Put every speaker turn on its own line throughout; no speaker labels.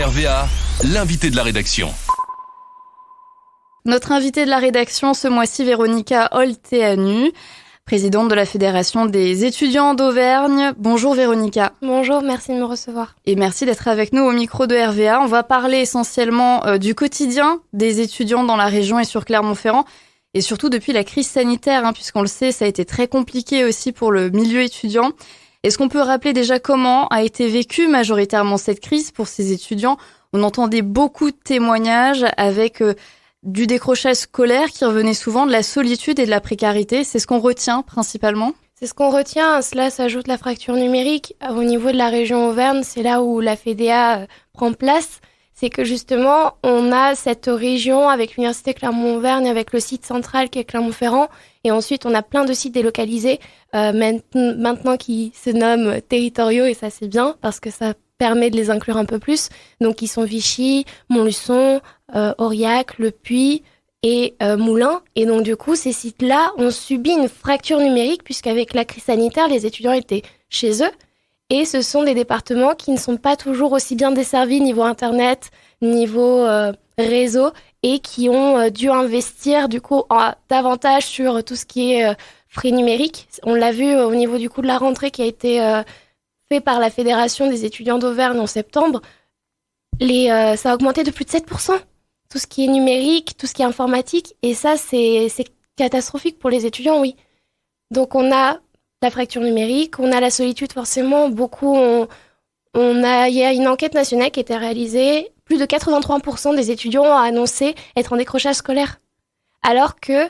RVA, l'invité de la rédaction.
Notre invitée de la rédaction ce mois-ci, Véronica Olteanu, présidente de la Fédération des étudiants d'Auvergne. Bonjour Véronica.
Bonjour, merci de me recevoir.
Et merci d'être avec nous au micro de RVA. On va parler essentiellement du quotidien des étudiants dans la région et sur Clermont-Ferrand. Et surtout depuis la crise sanitaire, puisqu'on le sait, ça a été très compliqué aussi pour le milieu étudiant. Est-ce qu'on peut rappeler déjà comment a été vécue majoritairement cette crise pour ces étudiants ? On entendait beaucoup de témoignages avec du décrochage scolaire qui revenait souvent, de la solitude et de la précarité. C'est ce qu'on retient principalement ?
C'est ce qu'on retient. À cela s'ajoute la fracture numérique. Au niveau de la région Auvergne, c'est là où la FEDEA prend place. C'est que justement, on a cette région avec l'Université Clermont-Auvergne, avec le site central qui est Clermont-Ferrand. Et ensuite, on a plein de sites délocalisés maintenant qui se nomment territoriaux. Et ça, c'est bien parce que ça permet de les inclure un peu plus. Donc, ils sont Vichy, Montluçon, Aurillac, Le Puy et Moulins. Et donc, du coup, ces sites-là ont subi une fracture numérique puisqu'avec la crise sanitaire, les étudiants étaient chez eux. Et ce sont des départements qui ne sont pas toujours aussi bien desservis niveau Internet, niveau réseau, et qui ont dû investir du coup davantage sur tout ce qui est frais numériques. On l'a vu au niveau du coût de la rentrée qui a été fait par la Fédération des étudiants d'Auvergne en septembre. Ça a augmenté de plus de 7%. Tout ce qui est numérique, tout ce qui est informatique, et ça c'est catastrophique pour les étudiants, oui. Donc on a la fracture numérique, on a la solitude forcément, beaucoup il y a une enquête nationale qui a été réalisée, plus de 83% des étudiants ont annoncé être en décrochage scolaire. Alors que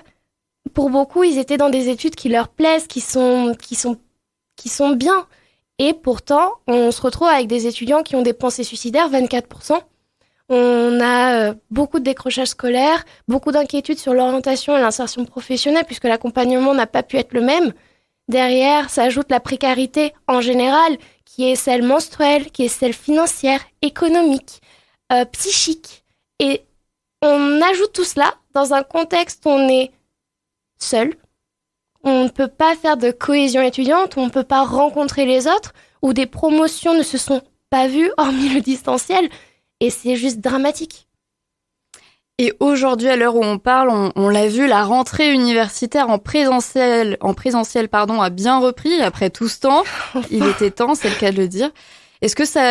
pour beaucoup, ils étaient dans des études qui leur plaisent, qui sont bien. Et pourtant, on se retrouve avec des étudiants qui ont des pensées suicidaires, 24%. On a beaucoup de décrochage scolaire, beaucoup d'inquiétudes sur l'orientation et l'insertion professionnelle puisque l'accompagnement n'a pas pu être le même. Derrière, s'ajoute la précarité en général, qui est celle menstruelle, qui est celle financière, économique, psychique. Et on ajoute tout cela dans un contexte où on est seul. On ne peut pas faire de cohésion étudiante, on ne peut pas rencontrer les autres, où des promotions ne se sont pas vues, hormis le distanciel. Et c'est juste dramatique.
Et aujourd'hui, à l'heure où on parle, on l'a vu, la rentrée universitaire en présentiel, a bien repris après tout ce temps. Il était temps, c'est le cas de le dire.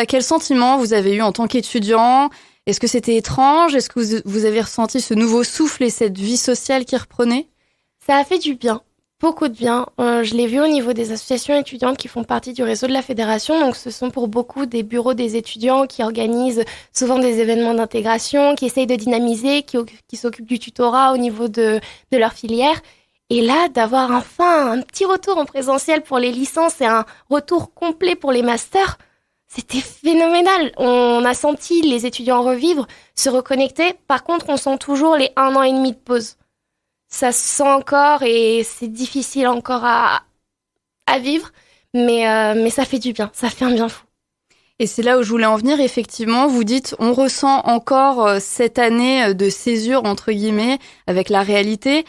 Quel sentiment vous avez eu en tant qu'étudiant ? Est-ce que c'était étrange ? Est-ce que vous avez ressenti ce nouveau souffle et cette vie sociale qui reprenait ?
Ça a fait du bien. Beaucoup de bien. Je l'ai vu au niveau des associations étudiantes qui font partie du réseau de la fédération. Donc, ce sont pour beaucoup des bureaux des étudiants qui organisent souvent des événements d'intégration, qui essayent de dynamiser, qui s'occupent du tutorat au niveau de leur filière. Et là, d'avoir enfin un petit retour en présentiel pour les licences et un retour complet pour les masters, c'était phénoménal. On a senti les étudiants revivre, se reconnecter. Par contre, on sent toujours les 1 an et demi de pause. Ça se sent encore et c'est difficile encore à vivre, mais ça fait du bien, ça fait un bien fou.
Et c'est là où je voulais en venir, effectivement, vous dites on ressent encore cette année de césure, entre guillemets, avec la réalité.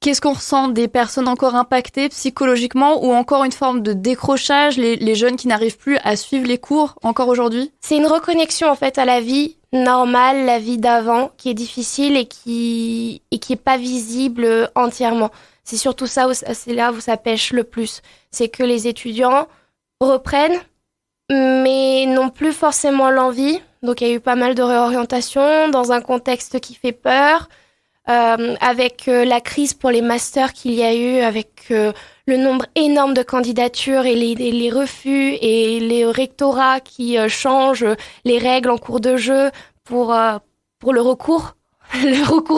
Qu'est-ce qu'on ressent ? Des personnes encore impactées psychologiquement ou encore une forme de décrochage, les jeunes qui n'arrivent plus à suivre les cours encore aujourd'hui ?
C'est une reconnexion en fait à la vie normale, la vie d'avant, qui est difficile et qui est pas visible entièrement. C'est surtout c'est là où ça pêche le plus. C'est que les étudiants reprennent, mais n'ont plus forcément l'envie. Donc il y a eu pas mal de réorientation dans un contexte qui fait peur. Avec la crise pour les masters qu'il y a eu, avec le nombre énorme de candidatures et les refus et les rectorats qui changent les règles en cours de jeu pour le recours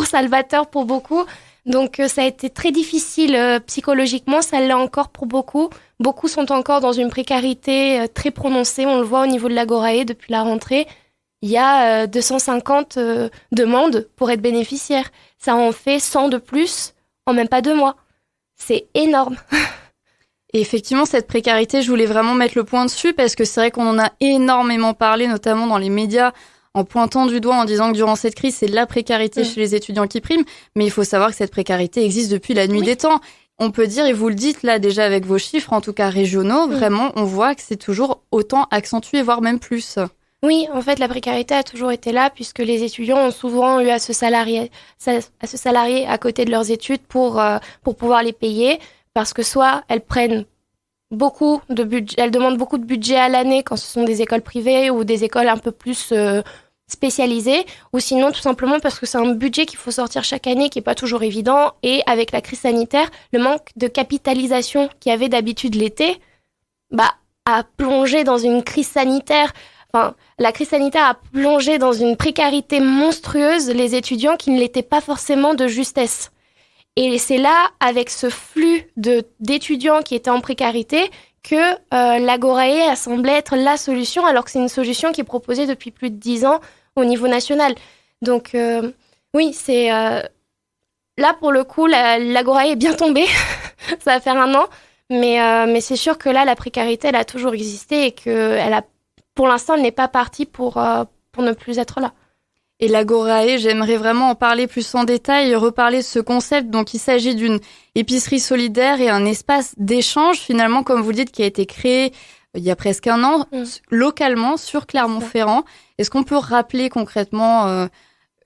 salvateur pour beaucoup. Donc ça a été très difficile psychologiquement, ça l'est encore pour beaucoup. Beaucoup sont encore dans une précarité très prononcée, on le voit au niveau de l'Agorae depuis la rentrée. Il y a 250 demandes pour être bénéficiaire. Ça en fait 100 de plus en même pas 2 mois. C'est énorme.
Et effectivement, cette précarité, je voulais vraiment mettre le point dessus parce que c'est vrai qu'on en a énormément parlé, notamment dans les médias, en pointant du doigt, en disant que durant cette crise, c'est la précarité chez les étudiants qui prime. Mais il faut savoir que cette précarité existe depuis la nuit des temps. On peut dire, et vous le dites là déjà avec vos chiffres, en tout cas régionaux, vraiment, on voit que c'est toujours autant accentué, voire même plus.
Oui, en fait, la précarité a toujours été là puisque les étudiants ont souvent eu à se salarier à côté de leurs études pour pouvoir les payer parce que soit elles prennent beaucoup de budget, elles demandent beaucoup de budget à l'année quand ce sont des écoles privées ou des écoles un peu plus spécialisées, ou sinon tout simplement parce que c'est un budget qu'il faut sortir chaque année qui est pas toujours évident, et avec la crise sanitaire, le manque de capitalisation qu'il y avait d'habitude l'été, a plongé dans une crise sanitaire. Enfin, la crise sanitaire a plongé dans une précarité monstrueuse les étudiants qui ne l'étaient pas forcément de justesse. Et c'est là, avec ce flux d'étudiants qui étaient en précarité, que l'Agorae a semblé être la solution, alors que c'est une solution qui est proposée depuis plus de 10 ans au niveau national. Donc oui, c'est là pour le coup, l'Agorae est bien tombée. Ça va faire 1 an, mais c'est sûr que là, la précarité, elle a toujours existé et que pour l'instant, elle n'est pas partie pour ne plus être là.
Et l'Agorae, j'aimerais vraiment en parler plus en détail, reparler de ce concept. Donc, il s'agit d'une épicerie solidaire et un espace d'échange, finalement, comme vous le dites, qui a été créé il y a presque 1 an, localement, sur Clermont-Ferrand. Est-ce qu'on peut rappeler concrètement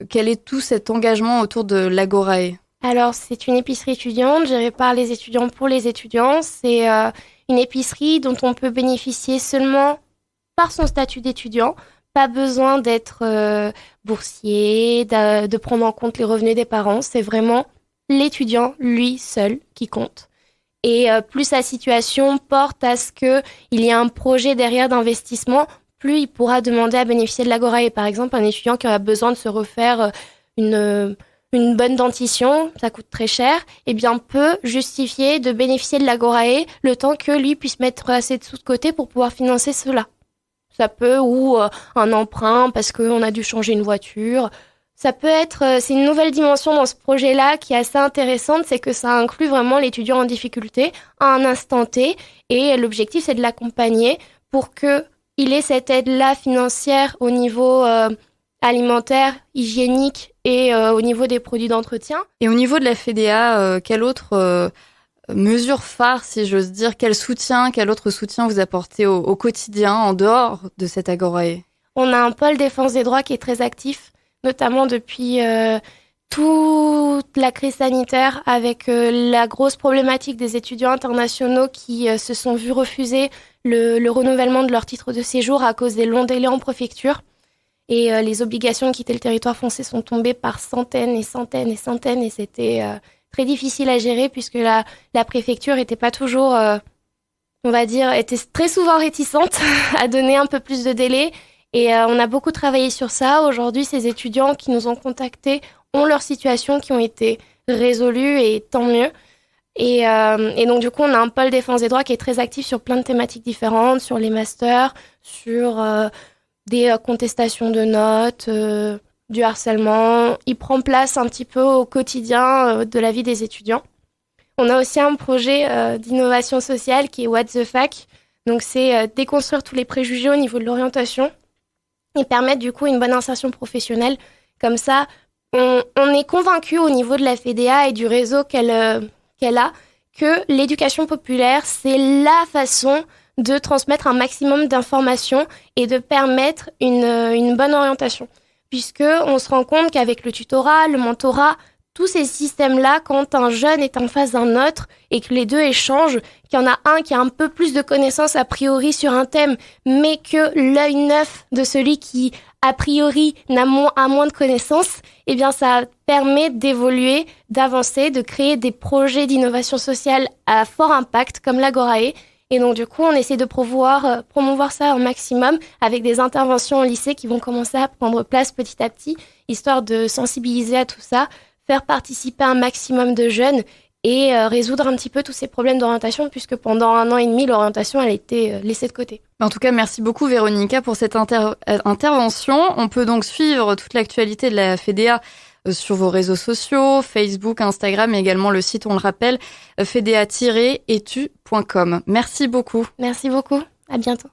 quel est tout cet engagement autour de l'Agorae ?
Alors, c'est une épicerie étudiante gérée par les étudiants pour les étudiants. C'est une épicerie dont on peut bénéficier seulement par son statut d'étudiant. Pas besoin d'être boursier, de prendre en compte les revenus des parents. C'est vraiment l'étudiant, lui seul, qui compte. Et plus sa situation porte à ce qu'il y ait un projet derrière d'investissement, plus il pourra demander à bénéficier de l'Agorae. Par exemple, un étudiant qui aura besoin de se refaire une bonne dentition, ça coûte très cher, eh bien peut justifier de bénéficier de l'Agorae le temps que lui puisse mettre assez de sous de côté pour pouvoir financer cela. Ça peut, ou un emprunt parce qu'on a dû changer une voiture. Ça peut être, c'est une nouvelle dimension dans ce projet-là qui est assez intéressante, c'est que ça inclut vraiment l'étudiant en difficulté à un instant T, et l'objectif c'est de l'accompagner pour qu'il ait cette aide-là financière au niveau alimentaire, hygiénique et au niveau des produits d'entretien.
Et au niveau de la FEDEA, quelle autre mesure phare, si j'ose dire, quel autre soutien vous apportez au quotidien en dehors de cette Agorae ?
On a un pôle défense des droits qui est très actif, notamment depuis toute la crise sanitaire, avec la grosse problématique des étudiants internationaux qui se sont vus refuser le renouvellement de leur titre de séjour à cause des longs délais en préfecture. Et les obligations de quitter le territoire français sont tombées par centaines et centaines et centaines, et c'était très difficile à gérer puisque la préfecture était pas toujours, on va dire, était très souvent réticente à donner un peu plus de délai. Et on a beaucoup travaillé sur ça. Aujourd'hui, ces étudiants qui nous ont contactés ont leur situation qui ont été résolues, et tant mieux. Et donc, du coup, on a un pôle défense des droits qui est très actif sur plein de thématiques différentes, sur les masters, sur des contestations de notes, du harcèlement. Il prend place un petit peu au quotidien de la vie des étudiants. On a aussi un projet d'innovation sociale qui est What the Fac. Donc, c'est déconstruire tous les préjugés au niveau de l'orientation et permettre du coup une bonne insertion professionnelle. Comme ça, on est convaincu au niveau de la FEDEA et du réseau qu'elle a que l'éducation populaire, c'est la façon de transmettre un maximum d'informations et de permettre une bonne orientation. Puisqu'on se rend compte qu'avec le tutorat, le mentorat, tous ces systèmes-là, quand un jeune est en face d'un autre et que les deux échangent, qu'il y en a un qui a un peu plus de connaissances a priori sur un thème, mais que l'œil neuf de celui qui, a priori, a moins de connaissances, eh bien, ça permet d'évoluer, d'avancer, de créer des projets d'innovation sociale à fort impact, comme l'Agorae. Et donc, du coup, on essaie de promouvoir ça au maximum avec des interventions au lycée qui vont commencer à prendre place petit à petit, histoire de sensibiliser à tout ça, faire participer un maximum de jeunes et résoudre un petit peu tous ces problèmes d'orientation, puisque pendant 1 an et demi, l'orientation, elle a été laissée de côté.
En tout cas, merci beaucoup Véronica pour cette intervention. On peut donc suivre toute l'actualité de la FEDEA sur vos réseaux sociaux, Facebook, Instagram, et également le site, on le rappelle, fedea-etu.com. Merci beaucoup.
Merci beaucoup. À bientôt.